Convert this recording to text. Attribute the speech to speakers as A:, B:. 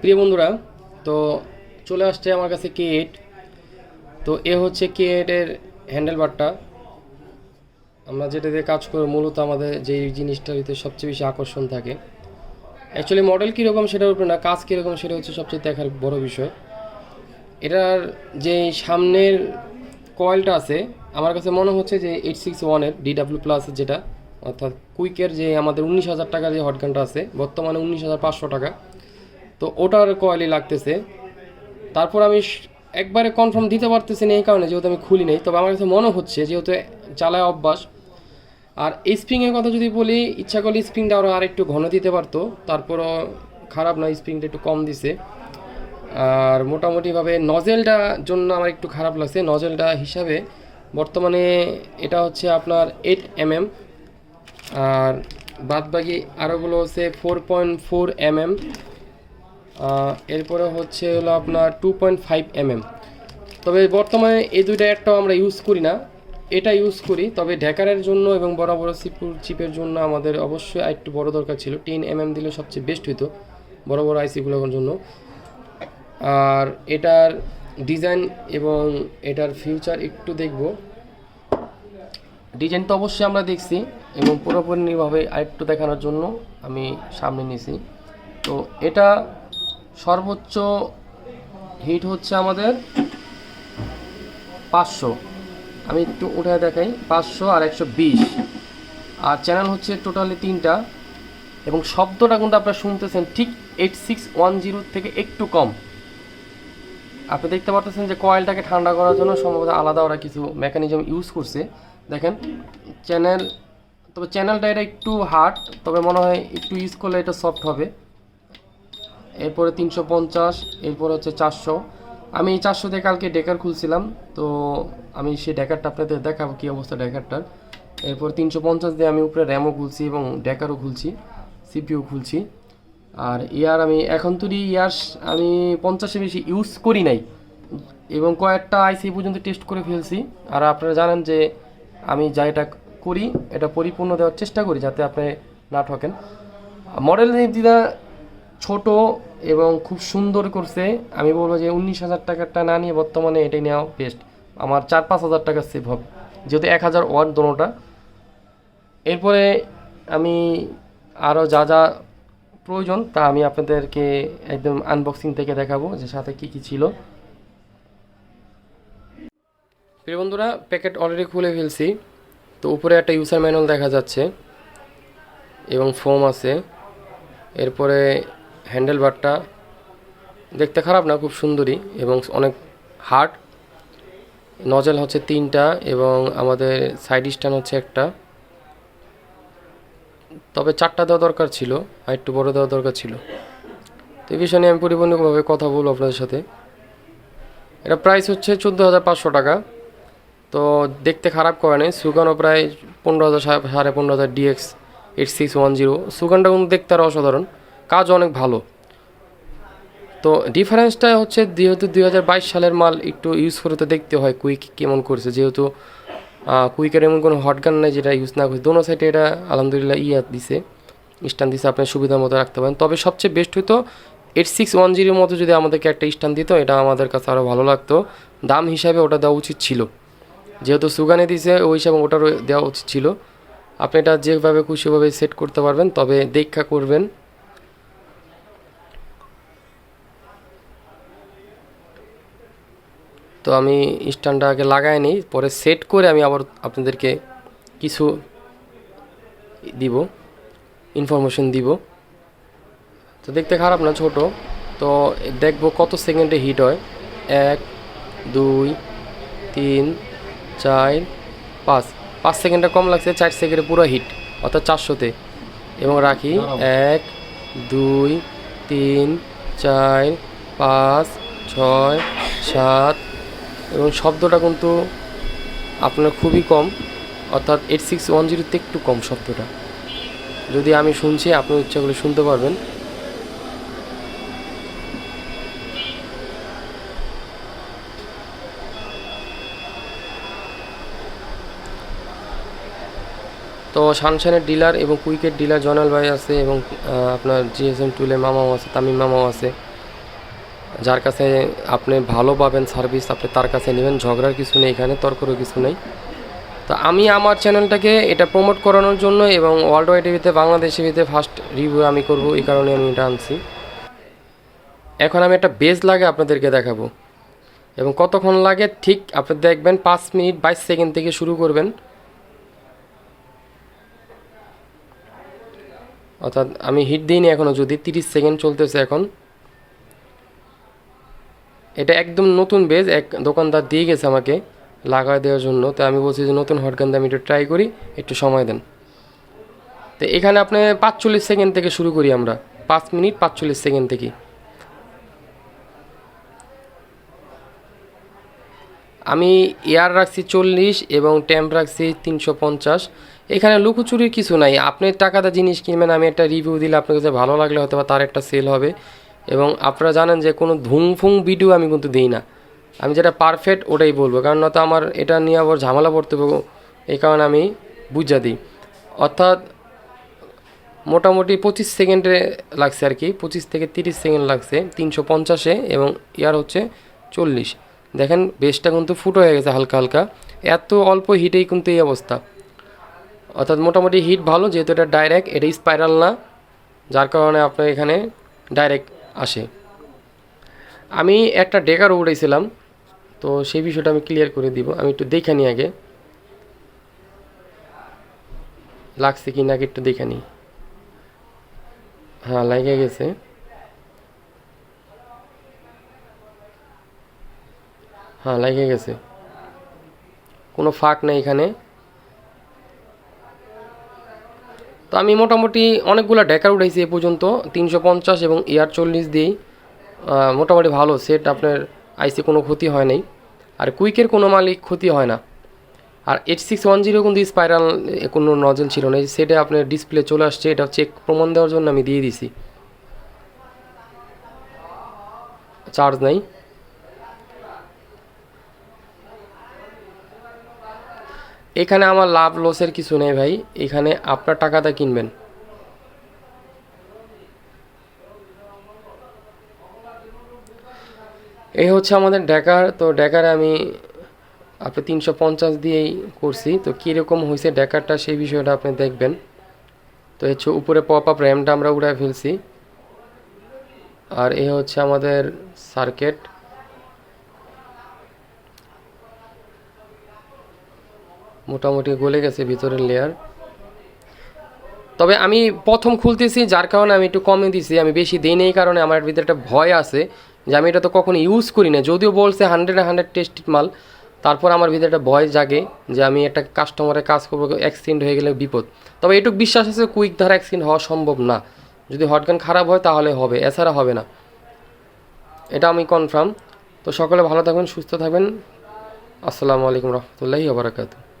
A: প্রিয় বন্ধুরা, তো চলে আসছে আমার কাছে K8। তো এ হচ্ছে K8 এর হ্যান্ডেল বারটা। আমরা যেটা দিয়ে কাজ করি মূলত আমাদের যে জিনিসটার ভিতরে সবচেয়ে বেশি আকর্ষণ থাকে, অ্যাকচুয়ালি মডেল কীরকম সেটার উপরে না, কাজ কীরকম সেটা হচ্ছে সবচেয়ে দেখার বড় বিষয়। এটার যে সামনের কয়েলটা আছে, আমার কাছে মনে হচ্ছে যে 861-এর DW+ যেটা, অর্থাৎ কুইকের যে আমাদের 19,000 টাকা যে হটগানটা আছে, বর্তমানে 19,500 টাকা, তো ওটার কয়েলই লাগতেছে। তারপর আমি একবারে কনফার্ম দিতে পারতেছি না এই কারণে যেহেতু আমি খুলি নেই, তবে আমার কাছে মনে হচ্ছে যেহেতু চালায় অভ্যাস। আর এই স্প্রিংয়ের কথা যদি বলি, ইচ্ছা করলে স্প্রিংটা আর একটু ঘন দিতে পারতো, তারপরও খারাপ না, স্প্রিংটা একটু কম দিছে। আর মোটামুটিভাবে নজেলটার জন্য আমার একটু খারাপ লাগছে। নজেলটা হিসাবে বর্তমানে এটা হচ্ছে আপনার 8 mm, আর বাদবাকি আরোগুলো হচ্ছে 4.4 mm, এরপরে হচ্ছে হলো আপনার 2.5 mm। তবে বর্তমানে এই দুইটা একটাও আমরা ইউজ করি না, এটা ইউজ করি। তবে ঢেকারের জন্য এবং বড় বড় চিপের জন্য আমাদের অবশ্যই একটু বড় দরকার ছিল। 10 mm দিলে সবচেয়ে বেস্ট হইতো বড় বড় আইসিগুলোর জন্য। আর এটার ডিজাইন এবং এটার ফিউচার একটু দেখব। ডিজাইন তো অবশ্যই আমরা দেখছি এবং পুরোপুরিভাবে আরেকটু দেখানোর জন্য আমি সামনে নিয়েছি। তো এটা সর্বোচ্চ হিট হচ্ছে আমাদের 500, আমি একটু উঠে দেখাই, 500 আর 120। আর চ্যানেল হচ্ছে টোটালি 3টা, এবং শব্দটা কিন্তু আপনারা শুনতেছেন ঠিক 8610 থেকে একটু কম। আপনি দেখতে পাচ্ছেন যে কয়েলটাকে ঠান্ডা করার জন্য সম্ভবত আলাদা ওরা কিছু মেকানিজম ইউজ করছে। দেখেন চ্যানেল, তবে চ্যানেলটা এটা একটু হার্ড, তবে মনে হয় একটু ইউজ করলে এটা সফট হবে। এরপরে 350, এরপর হচ্ছে 400। আমি 400 দিয়ে কালকে ডেকার খুলছিলাম, তো আমি সেই ডেকারটা আপনাদের দেখাবো কী অবস্থা ডেকারটার। এরপর 350 দিয়ে আমি উপরে র্যামও খুলছি এবং ডেকারও খুলছি, সিপিইউ খুলছি। আর ইয়ার আমি এখন তৈরি ইয়ার আমি 50-এর বেশি ইউজ করি নাই, এবং কয়েকটা আইসি পর্যন্ত টেস্ট করে ফেলছি। আর আপনারা জানেন যে আমি যা এটা করি এটা পরিপূর্ণ দেওয়ার চেষ্টা করি যাতে আপনি না ঠকেন। মডেল দিদা ছোট এবং খুব সুন্দর করছে। আমি বলবো যে 19,000 টাকারটা না নিয়ে বর্তমানে এটাই নেওয়া বেস্ট। আমার 4-5 হাজার টাকা সেভ হবে, যেহেতু 1000 ওয়াট দোনোটা। এরপরে আমি আরও যা যা প্রয়োজন তা আমি আপনাদেরকে একদম আনবক্সিং থেকে দেখাবো যে সাথে কি কি ছিল। প্রিয় বন্ধুরা, প্যাকেট অলরেডি খুলে ফেলছি। তো উপরে একটা ইউজার ম্যানুয়াল দেখা যাচ্ছে এবং ফোম আছে। এরপরে হ্যান্ডেল বারটা দেখতে খারাপ না, খুব সুন্দরী এবং অনেক হার্ড। নজেল হচ্ছে 3টা এবং আমাদের সাইড স্ট্যান্ড হচ্ছে একটা, তবে 4টা দেওয়া দরকার ছিল, আর একটু বড় দেওয়া দরকার ছিল। তো এই বিষয় নিয়ে আমি পরিপূর্ণভাবে কথা বলবো আপনাদের সাথে। এটা প্রাইস হচ্ছে 14,500 টাকা। তো দেখতে খারাপ করে নেই, সুগানও প্রায় 15,000, 15,500 DX 8610। সুগানটা কিন্তু দেখতে আরও অসাধারণ, কাজও অনেক ভালো। তো ডিফারেন্সটা হচ্ছে যেহেতু 2022 সালের মাল, একটু ইউজ করে তো দেখতে হয় কুইক কেমন করছে। যেহেতু কুইকের এমন কোনো হটগান নেই যেটা ইউজ না করছে। দোনো সাইডে এটা আলহামদুলিল্লাহ দিছে, স্ট্যান্ড দিছে, আপনার সুবিধার মতো রাখতে পারেন। তবে সবচেয়ে বেস্ট হতো 8610-এর মতো যদি আমাদেরকে একটা স্ট্যান্ড দিত, এটা আমাদের কাছে আরও ভালো লাগতো। দাম হিসাবে ওটা দেওয়া উচিত ছিল, যেহেতু সুগানে দিছে ওই হিসাবে ওটারও দেওয়া উচিত ছিল। আপনি এটা যেভাবে খুশিভাবে সেট করতে পারবেন, তবে দেখা করবেন। তো আমি স্ট্যান্ডটা আগে লাগাই নিই, পরে সেট করে আমি আবার আপনাদেরকে কিছু দিব, ইনফরমেশন দিব। তো দেখতে খারাপ না, ছোট। তো দেখবো কত সেকেন্ডে হিট হয়। 1, 2, 3, 4, 5 সেকেন্ডে কম লাগছে, 4 সেকেন্ডে পুরো হিট, অর্থাৎ 400-তে। এবং রাখি 1, 2, 3, 4, 5, 6, 7। এবং শব্দটা কিন্তু আপনার খুবই কম, অর্থাৎ 8610-তে একটু কম শব্দটা। যদি আমি শুনছি, আপনি ইচ্ছা করে শুনতে পারবেন। তো সানশাইনের ডিলার এবং কুইকের ডিলার জয়নাল ভাই আছে, এবং আপনার জিএসএম টুলের মামাও আছে, তামিম মামাও আছে। যার কাছে আপনি ভালো পাবেন সার্ভিস আপনি তার কাছে নেবেন, ঝগড়ার কিছু নেই এখানে, তর্কেরও কিছু নেই। তো আমি আমার চ্যানেলটাকে এটা প্রমোট করানোর জন্য এবং ওয়ার্ল্ড ওয়াইড টিভিতে বাংলাদেশ টিভিতে ফার্স্ট রিভিউ আমি করব, এই কারণে আমি এটা আনছি। এখন আমি একটা বেজ লাগে আপনাদেরকে দেখাবো এবং কতক্ষণ লাগে ঠিক আপনি দেখবেন। 5 মিনিট 22 সেকেন্ড থেকে শুরু করবেন, অর্থাৎ আমি হিট দিইনি এখনও, যদি 30 সেকেন্ড চলতেছে এখন। এটা একদম নতুন বেজ, এক দোকানদার দিয়ে গেছে আমাকে লাগায় দেওয়ার জন্য। তো আমি বলছি যে নতুন হটগান দিয়ে আমি একটু ট্রাই করি, একটু সময় দেন। তো এখানে আপনি 45 সেকেন্ড থেকে শুরু করি আমরা, 5 মিনিট 45 সেকেন্ড থেকে। আমি এয়ার রাখছি 40 এবং ট্যাম্প রাখছি 350। এখানে লুকোচুরির কিছু নাই, আপনি টাকাতে জিনিস কিনবেন, আমি একটা রিভিউ দিলে আপনার কাছে ভালো লাগলে হয়তো বা তার একটা সেল হবে। এবং আপনারা জানেন যে কোনো ধুমফুং ভিডিও আমি কিন্তু দিই না, আমি যেটা পারফেক্ট ওটাই বলবো, কারণ নয়তো আমার এটা নিয়ে আবার ঝামেলা পড়তে হবে, এই কারণে আমি বুঝা দিই। অর্থাৎ মোটামুটি 25 সেকেন্ডে লাগছে আর কি, 25 থেকে 30 সেকেন্ড লাগছে 350-এ, এবং এয়ার হচ্ছে 40। দেখেন বেসটা কিন্তু ফুটো হয়ে গেছে হালকা হালকা, এত অল্প হিটেই কিন্তু এই অবস্থা। অর্থাৎ মোটামুটি হিট ভালো, যেহেতু এটা ডাইরেক্ট, এটা স্পাইরাল না, যার কারণে আপনার এখানে ডাইরেক্ট আসে। আমি একটা ডেকার উড়াইছিলাম, তো সেই বিষয়টা আমি ক্লিয়ার করে দিব। আমি একটু দেখে নিই আগে লাগছে কি না, একটু দেখে নিই। হ্যাঁ লাগে গেছে, হ্যাঁ লাগে গেছে, কোনো ফাঁক নেই এখানে। তো আমি মোটামুটি অনেকগুলো ডেকার উঠাইছি এ পর্যন্ত, 350 এবং এয়ার 40 দিয়েই মোটামুটি ভালো সেট আপনার আইসি, কোনো ক্ষতি হয় নাই। আর কুইকের কোনো মালিক ক্ষতি হয় না। আর H610 কিন্তু স্পাইরাল কোনো নজেল ছিল না, এই সেটে আপনার ডিসপ্লে চলে আসছে, এটা চেক প্রমাণ দেওয়ার জন্য আমি দিয়ে দিছি। চার্জ নাই। এখানে আমার লাভ লসের কিছু নেই ভাই, এখানে আপনার টাকাটা কিনবেন। এই হচ্ছে আমাদের ডেকার। তো ডেকারে আমি আপনি 350 দিয়েই করছি। তো কীরকম হয়েছে ডেকারটা সেই বিষয়টা আপনি দেখবেন। তো হচ্ছে উপরে পপ আপ র্যামটা আমরা উড়ায় ফেলছি, আর এই হচ্ছে আমাদের সার্কিট। মোটামুটি গলে গেছে ভিতরের লেয়ার। তবে আমি প্রথম খুলতেছি, যার কারণে আমি একটু কমে দিছি, আমি বেশি দিই নেই, কারণে আমার ভিতরে একটা ভয় আছে যে আমি এটা তো কখনো ইউজ করি না, যদিও বলছে 100 টেস্টেড মাল, তারপর আমার ভিতরে একটা ভয় জাগে যে আমি একটা কাস্টমারের কাজ করবো, অ্যাক্সিডেন্ট হয়ে গেলে বিপদ। তবে এটুকু বিশ্বাস আছে কুইক দ্বারা অ্যাক্সিডেন্ট হওয়া সম্ভব না, যদি হটগান খারাপ হয় তাহলে হবে, এছাড়া হবে না, এটা আমি কনফার্ম। তো সকলে ভালো থাকবেন, সুস্থ থাকবেন। আসসালামু আলাইকুম রহমতুল্লাহি ওয়া বারাকাতুহু।